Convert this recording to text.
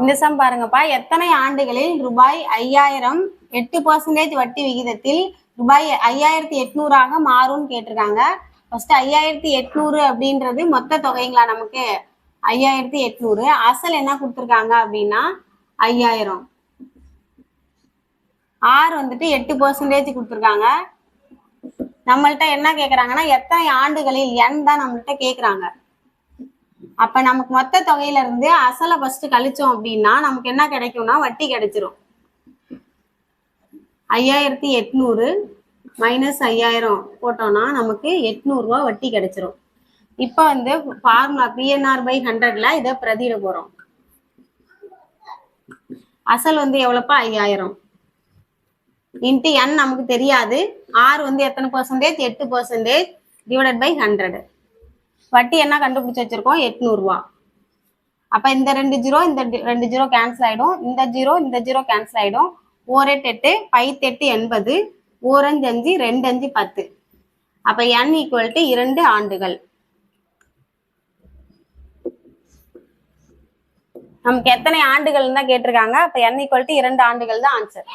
இந்த சம் பாருங்கப்பா, எத்தனை ஆண்டுகளில் ரூபாய் 5000 8% வட்டி விகிதத்தில் ரூபாய் 5800 மாறும்னு கேட்டிருக்காங்க. ஃபர்ஸ்ட் 5800 அப்படின்றது மொத்த தொகைங்களா? நமக்கு 5800. அசல் என்ன கொடுத்துருக்காங்க அப்படின்னா 5000. ஆர் வந்துட்டு 8% கொடுத்துருக்காங்க. நம்மள்ட்ட என்ன கேக்குறாங்கன்னா எத்தனை ஆண்டுகளில் n தான் நம்மள்ட்ட கேக்குறாங்க. அப்ப நமக்கு மொத்த தொகையில இருந்து அசலை ஃபர்ஸ்ட் கழிச்சோம் அப்படின்னா நமக்கு என்ன கிடைக்கும்னா வட்டி கிடைச்சிரும். 5800 மைனஸ் 5000 போட்டோம்னா நமக்கு 800 ரூபாய் வட்டி கிடைச்சிரும். இப்ப வந்து ஃபார்முலா PNR/100ல இதை பிரதியிட போறோம். அசல் வந்து எவ்வளவுப்பா? 5000 இன்ட்டு n நமக்கு தெரியாது. r வந்து எத்தனை பர்சன்டேஜ்? 8% divided by 100. வட்டி என்ன கண்டுபிடிச்சு வச்சிருக்கோம்? 800 ரூபா. அப்ப இந்த 2 ஜீரோ இந்த 2 ஜீரோ கேன்சல் ஆயிடும். இந்த ஜீரோ கேன்சல் ஆயிடும். 4 8 8 8 80 4 5 5 2 5 10. அப்ப n ஈக்குவல் டு 2 ஆண்டுகள். நமக்கு எத்தனை ஆண்டுகள் தான் கேட்டிருக்காங்க. அப்ப n ஈக்குவல் டு 2 ஆண்டுகள் தான் ஆன்சர்.